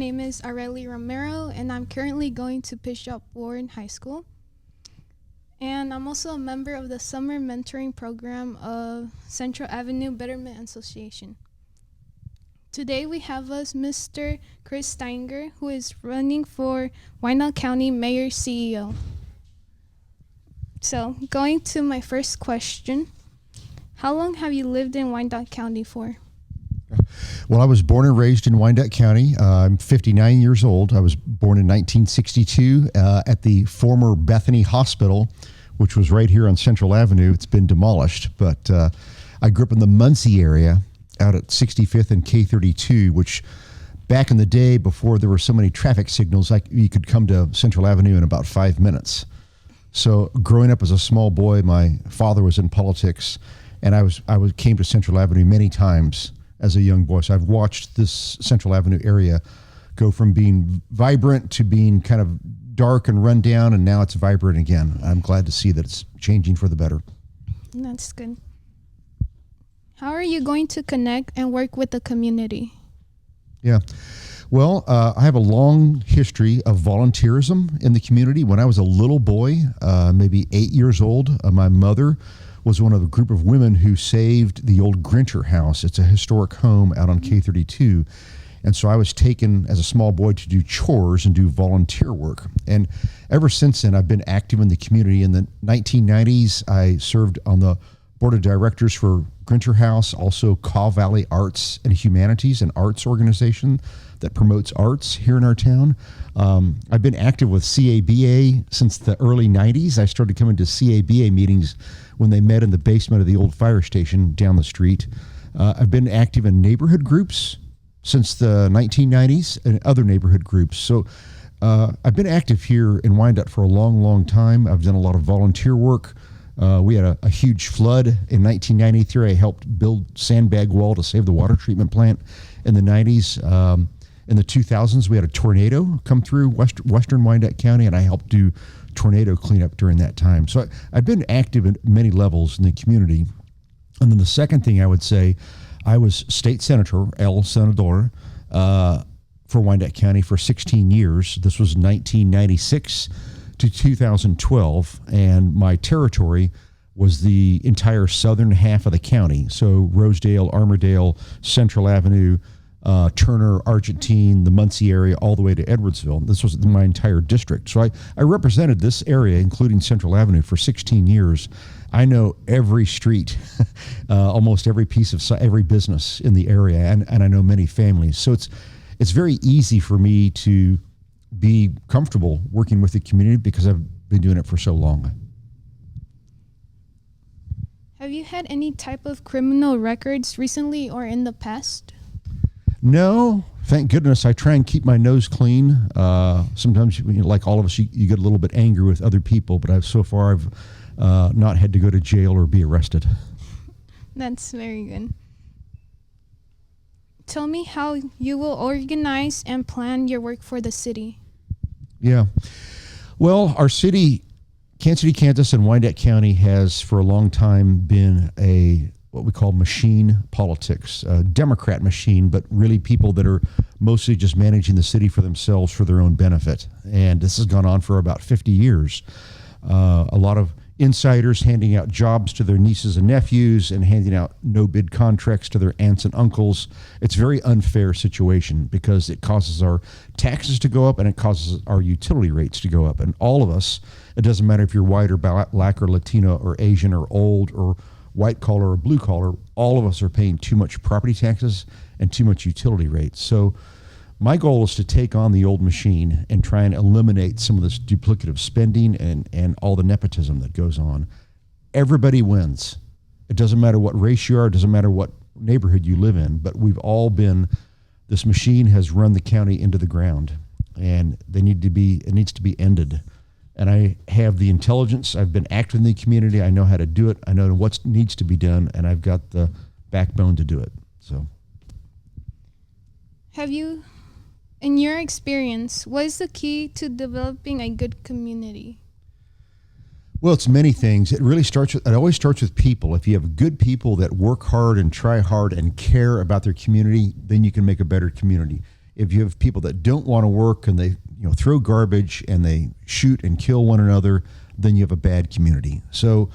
name is Romero, and I'm currently going to Bishop Warren High School. And I'm also a member of the summer mentoring program of Central Avenue Betterment Association. Today we have us Mr. Chris Steineger, who is running for Wyandotte County Mayor CEO. So, going to my first question, how long have you lived in Wyandotte County for? Well, I was born and raised in Wyandotte County. I'm 59 years old. I was born in 1962 at the former Bethany Hospital, which was right here on Central Avenue. It's been demolished, but I grew up in the Muncie area out at 65th and K32, which back in the day, before there were so many traffic signals, you could come to Central Avenue in about 5 minutes. So growing up as a small boy, my father was in politics, and I came to Central Avenue many times as a young boy. So I've watched this Central Avenue area go from being vibrant to being kind of dark and run down, and now it's vibrant again. I'm glad to see that it's changing for the better. That's good. How are you going to connect and work with the community? Yeah. Well, I have a long history of volunteerism in the community. When I was a little boy, maybe 8 years old, my mother was one of a group of women who saved the old Grincher house. It's a historic home out on K32. And so I was taken as a small boy to do chores and do volunteer work. And ever since then, I've been active in the community. In the 1990s, I served on the board of directors for Grincher House, also Caw Valley Arts and Humanities, an arts organization that promotes arts here in our town. I've been active with CABA since the early 90s. I started coming to CABA meetings when they met in the basement of the old fire station down the street. I've been active in neighborhood groups since the 1990s and other neighborhood groups. So I've been active here in Wyandotte for a long, long time. I've done a lot of volunteer work. We had a huge flood in 1993. I helped build sandbag wall to save the water treatment plant in the 90s. In the 2000s, we had a tornado come through western Wyandotte County, and I helped do tornado cleanup during that time. So I've been active at many levels in the community. And then the second thing I would say, I was state senator, El Senador, for Wyandotte County for 16 years. This was 1996 to 2012, and my territory was the entire southern half of the county. So Rosedale, Armourdale, Central Avenue, Turner, Argentine, the Muncie area, all the way to Edwardsville. This was my entire district. So I represented this area, including Central Avenue, for 16 years. I know every street, almost every piece of every business in the area, and I know many families. So it's very easy for me to be comfortable working with the community because I've been doing it for so long. Have you had any type of criminal records recently or in the past? No, thank goodness. I try and keep my nose clean. Sometimes, like all of us, you get a little bit angry with other people, but so far I've not had to go to jail or be arrested. That's very good. Tell me how you will organize and plan your work for the city. Yeah. Well, our city, Kansas City, Kansas, and Wyandotte County has for a long time been what we call machine politics, a Democrat machine, but really people that are mostly just managing the city for themselves for their own benefit. And this has gone on for about 50 years. A lot of insiders handing out jobs to their nieces and nephews and handing out no-bid contracts to their aunts and uncles. It's a very unfair situation because it causes our taxes to go up and it causes our utility rates to go up. And all of us, it doesn't matter if you're white or black or Latino or Asian or old or white collar or blue collar, all of us are paying too much property taxes and too much utility rates. So my goal is to take on the old machine and try and eliminate some of this duplicative spending and all the nepotism that goes on. Everybody wins. It doesn't matter what race you are, it doesn't matter what neighborhood you live in, but we've all been, this machine has run the county into the ground, and it needs to be ended. And I have the intelligence, I've been active in the community, I know how to do it, I know what needs to be done, and I've got the backbone to do it. So, have you, in your experience, what is the key to developing a good community? Well, it's many things. It always starts with people. If you have good people that work hard and try hard and care about their community, then you can make a better community. if you have people that don't want to work and they throw garbage and they shoot and kill one another, then you have a bad community. So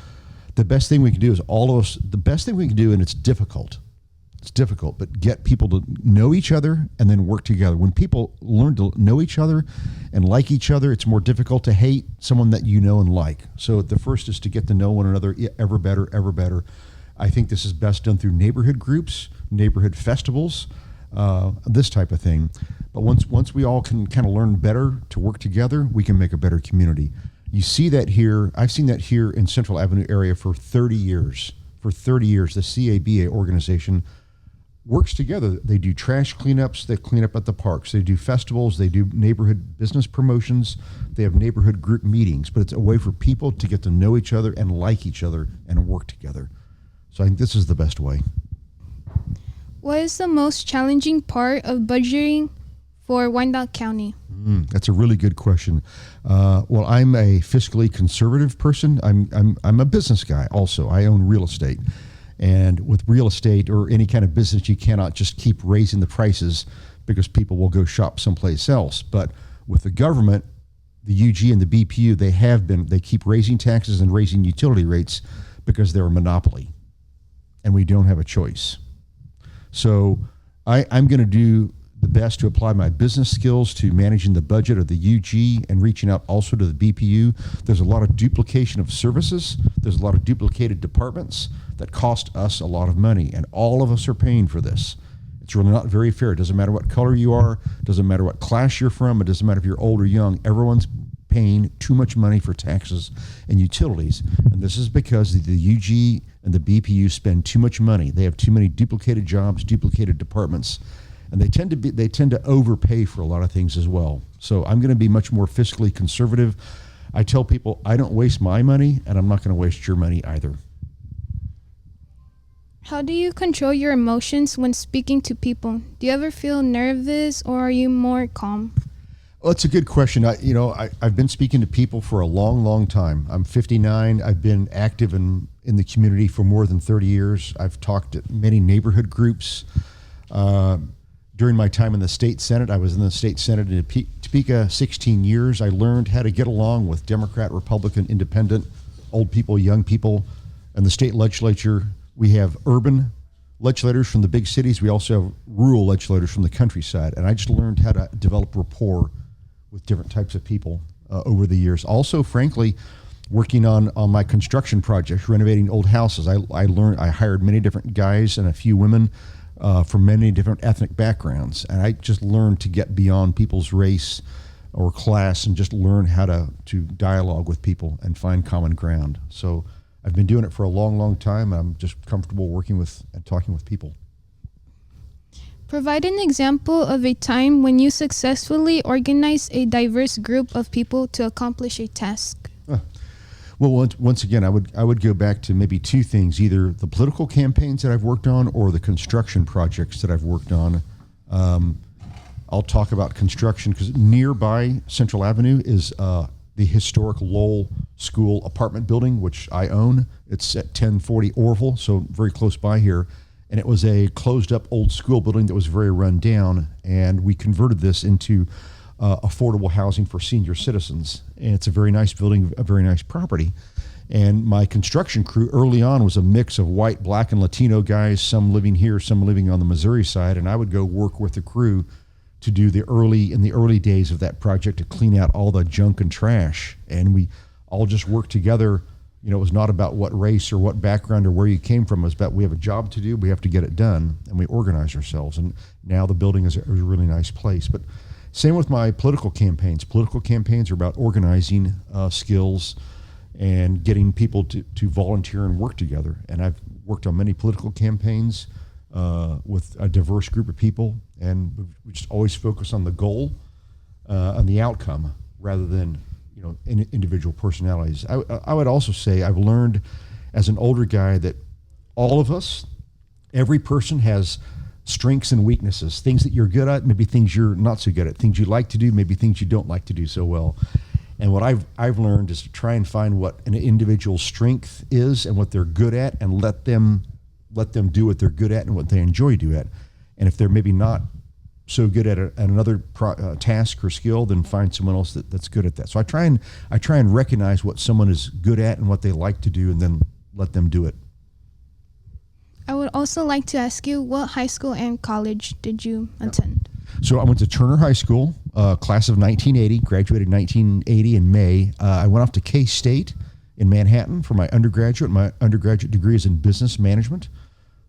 the best thing we can do is the best thing we can do, and it's difficult, but get people to know each other and then work together. When people learn to know each other and like each other, it's more difficult to hate someone that you know and like. So the first is to get to know one another ever better. I think this is best done through neighborhood groups, neighborhood festivals, this type of thing. But once we all can kind of learn better to work together, we can make a better community. You see that here. I've seen that here in Central Avenue area for 30 years. For 30 years, the CABA organization works together. They do trash cleanups, they clean up at the parks, they do festivals, they do neighborhood business promotions, they have neighborhood group meetings, but it's a way for people to get to know each other and like each other and work together. So I think this is the best way. What is the most challenging part of budgeting for Wyandotte County? That's a really good question. Well, I'm a fiscally conservative person. I'm a business guy also. I own real estate. And with real estate or any kind of business, you cannot just keep raising the prices because people will go shop someplace else. But with the government, the UG and the BPU, they keep raising taxes and raising utility rates because they're a monopoly. And we don't have a choice. So I'm going to do the best to apply my business skills to managing the budget of the UG and reaching out also to the BPU. There's a lot of duplication of services. There's a lot of duplicated departments that cost us a lot of money, and all of us are paying for this. It's really not very fair. It doesn't matter what color you are. It doesn't matter what class you're from. It doesn't matter if you're old or young. Everyone's paying too much money for taxes and utilities. And this is because the UG and the BPU spend too much money. They have too many duplicated jobs, duplicated departments, and they tend to overpay for a lot of things as well. So I'm going to be much more fiscally conservative. I tell people I don't waste my money, and I'm not going to waste your money either. How do you control your emotions when speaking to people? Do you ever feel nervous, or are you more calm? Well, that's a good question. I've been speaking to people for a long, long time. I'm 59. I've been active in the community for more than 30 years. I've talked at many neighborhood groups. During my time in the state Senate, I was in the state Senate in Topeka 16 years. I learned how to get along with Democrat, Republican, Independent, old people, young people. In the state legislature, we have urban legislators from the big cities. We also have rural legislators from the countryside. And I just learned how to develop rapport with different types of people over the years. Also, frankly, working on my construction projects, renovating old houses, I hired many different guys and a few women from many different ethnic backgrounds. And I just learned to get beyond people's race or class and just learn how to dialogue with people and find common ground. So I've been doing it for a long, long time. And I'm just comfortable working with and talking with people. Provide an example of a time when you successfully organized a diverse group of people to accomplish a task. Well, once again, I would go back to maybe two things: either the political campaigns that I've worked on or the construction projects that I've worked on. I'll talk about construction because nearby Central Avenue is the historic Lowell School apartment building, which I own. It's at 1040 Orville, so very close by here. And it was a closed-up old school building that was very run down, and we converted this into affordable housing for senior citizens. And it's a very nice building, a very nice property. And my construction crew early on was a mix of white, black, and Latino guys, some living here, some living on the Missouri side. And I would go work with the crew to do in the early days of that project to clean out all the junk and trash. And we all just worked together. It was not about what race or what background or where you came from. It was about we have a job to do, we have to get it done, and we organize ourselves. And now the building is a really nice place. But same with my political campaigns. Political campaigns are about organizing skills and getting people to volunteer and work together. And I've worked on many political campaigns with a diverse group of people, and we just always focus on the goal and the outcome rather than individual personalities. I would also say I've learned as an older guy that all of us, every person has strengths and weaknesses, things that you're good at, maybe things you're not so good at, things you like to do, maybe things you don't like to do so well. And what I've learned is to try and find what an individual's strength is and what they're good at, and let them do what they're good at and what they enjoy doing at. And if they're maybe not so good at another task or skill, then find someone else that's good at that. So I try and recognize what someone is good at and what they like to do, and then let them do it. I would also like to ask you, what high school and college did you attend? So I went to Turner High School, class of 1980, graduated 1980 in May. I went off to K-State in Manhattan for my undergraduate. My undergraduate degree is in business management.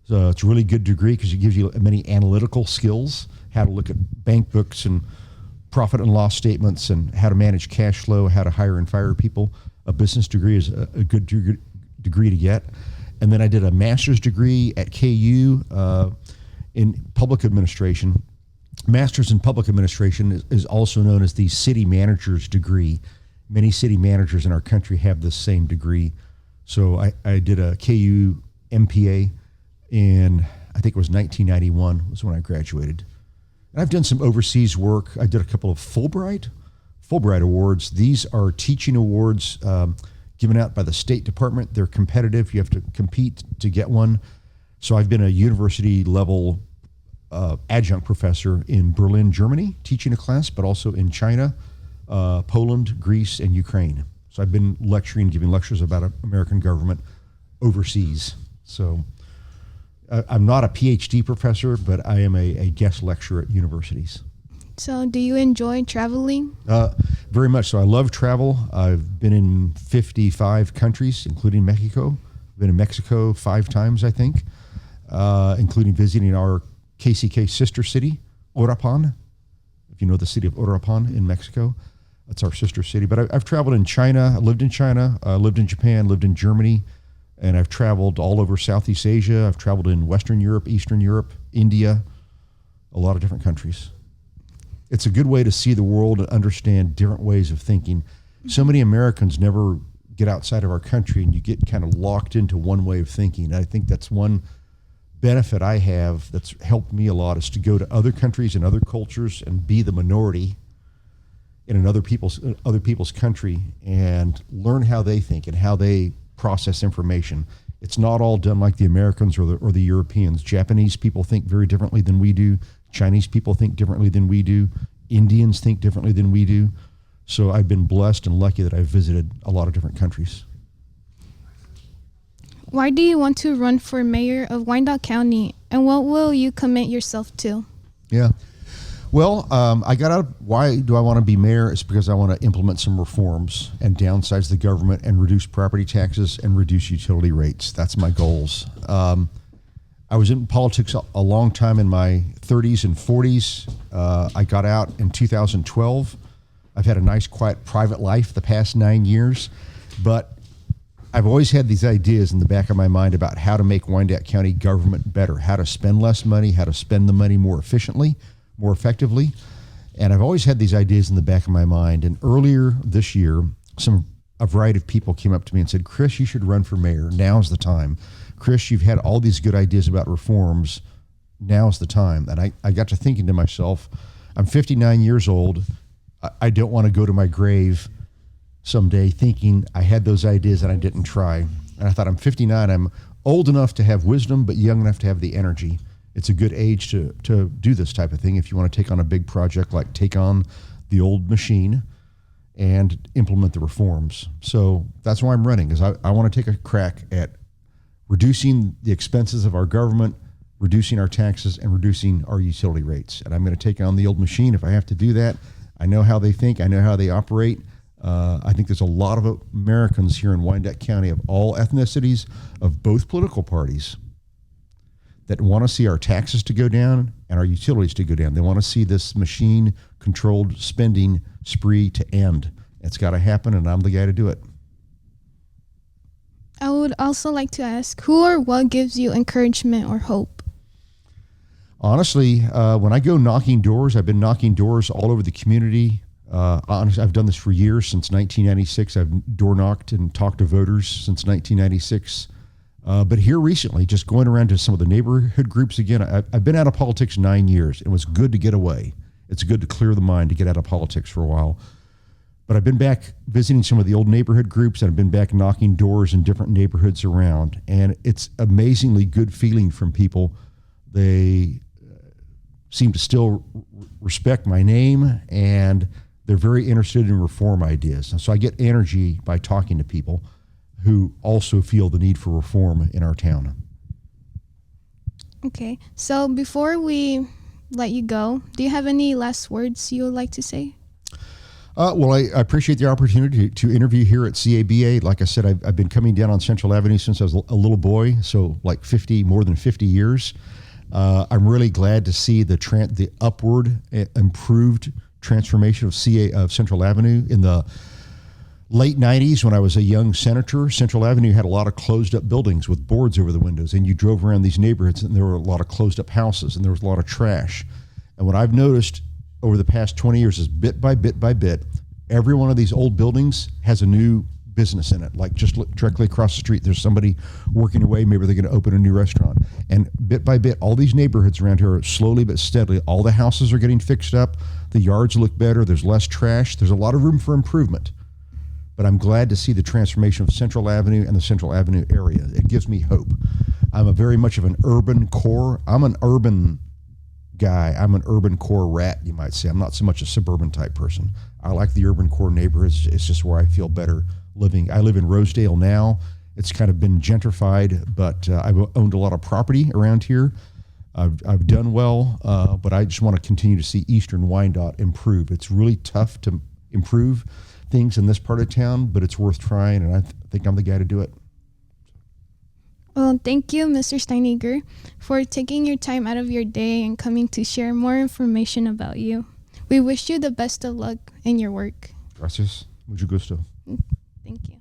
So it's a really good degree because it gives you many analytical skills, how to look at bank books and profit and loss statements and how to manage cash flow, how to hire and fire people. A business degree is a good degree to get. And then I did a master's degree at KU in public administration. Master's in public administration is also known as the city manager's degree. Many city managers in our country have this same degree. So I did a KU MPA in, I think it was 1991 was when I graduated. And I've done some overseas work. I did a couple of Fulbright Awards. These are teaching awards given out by the State Department. They're competitive. You have to compete to get one. So I've been a university level adjunct professor in Berlin, Germany, teaching a class, but also in China, Poland, Greece, and Ukraine. So I've been giving lectures about American government overseas. So I'm not a PhD professor, but I am a guest lecturer at universities. So do you enjoy traveling? Very much so. I love travel. I've been in 55 countries, including Mexico. I've been in Mexico 5 times, I think, including visiting our KCK sister city, Uruapan. If you know the city of Uruapan in Mexico, that's our sister city. But I've traveled in China. I lived in China, lived in Japan, lived in Germany, and I've traveled all over Southeast Asia. I've traveled in Western Europe, Eastern Europe, India, a lot of different countries. It's a good way to see the world and understand different ways of thinking. So many Americans never get outside of our country, and you get kind of locked into one way of thinking. And I think that's one benefit I have that's helped me a lot, is to go to other countries and other cultures and be the minority in other people's country and learn how they think and how they process information. It's not all done like the Americans or the Europeans. Japanese people think very differently than we do. Chinese people think differently than we do. Indians think differently than we do. So I've been blessed and lucky that I've visited a lot of different countries. Why do you want to run for mayor of Wyandotte County, and what will you commit yourself to? Yeah. Well, I got out. Why do I want to be mayor? It's because I want to implement some reforms and downsize the government and reduce property taxes and reduce utility rates. That's my goals. I was in politics a long time, in my 30s and 40s. I got out in 2012. I've had a nice, quiet, private life the past 9 years, but I've always had these ideas in the back of my mind about how to make Wyandotte County government better, how to spend less money, how to spend the money more efficiently, more effectively. And I've always had these ideas in the back of my mind. And earlier this year, a variety of people came up to me and said, "Chris, you should run for mayor. Now's the time. Chris, you've had all these good ideas about reforms. Now's the time." And I got to thinking to myself, I'm 59 years old. I don't want to go to my grave someday thinking I had those ideas and I didn't try. And I thought, I'm 59. I'm old enough to have wisdom, but young enough to have the energy. It's a good age to do this type of thing if you want to take on a big project, like take on the old machine and implement the reforms. So that's why I'm running, is I want to take a crack at reducing the expenses of our government, reducing our taxes, and reducing our utility rates. And I'm going to take on the old machine if I have to do that. I know how they think. I know how they operate. I think there's a lot of Americans here in Wyandotte County of all ethnicities, of both political parties, that want to see our taxes to go down and our utilities to go down. They want to see this machine-controlled spending spree to end. It's got to happen, and I'm the guy to do it. I would also like to ask, who or what gives you encouragement or hope? Honestly, when I go knocking doors, I've been knocking doors all over the community. Honestly, I've done this for years, since 1996. I've door knocked and talked to voters since 1996. But here recently, just going around to some of the neighborhood groups again, I've been out of politics 9 years. It was good to get away. It's good to clear the mind, to get out of politics for a while. But I've been back visiting some of the old neighborhood groups, and I've been back knocking doors in different neighborhoods around. And it's amazingly good feeling from people. They seem to still respect my name, and they're very interested in reform ideas. And so I get energy by talking to people who also feel the need for reform in our town. Okay, so before we let you go, do you have any last words you would like to say? Well, I appreciate the opportunity to interview here at CABA. Like I said, I've been coming down on Central Avenue since I was a little boy, so like more than 50 years. I'm really glad to see the upward, improved transformation of Central Avenue. In the late 90s, when I was a young senator, Central Avenue had a lot of closed up buildings with boards over the windows, and you drove around these neighborhoods and there were a lot of closed up houses and there was a lot of trash. And what I've noticed over the past 20 years is bit by bit, every one of these old buildings has a new business in it. Like just directly across the street, there's somebody working away. Maybe they're going to open a new restaurant. And bit by bit, all these neighborhoods around here are slowly but steadily, all the houses are getting fixed up. The yards look better. There's less trash. There's a lot of room for improvement. But I'm glad to see the transformation of Central Avenue and the Central Avenue area. It gives me hope. I'm very much of an urban core. I'm an urban guy. I'm an urban core rat, you might say. I'm not so much a suburban type person. I like the urban core neighborhoods. It's just where I feel better living. I live in Rosedale now. It's kind of been gentrified, but I've owned a lot of property around here. I've done well, but I just want to continue to see Eastern Wyandotte improve. It's really tough to improve things in this part of town, but it's worth trying, and I think I'm the guy to do it. Well, thank you, Mr. Steineger, for taking your time out of your day and coming to share more information about you. We wish you the best of luck in your work. Gracias. Mucho gusto. Thank you.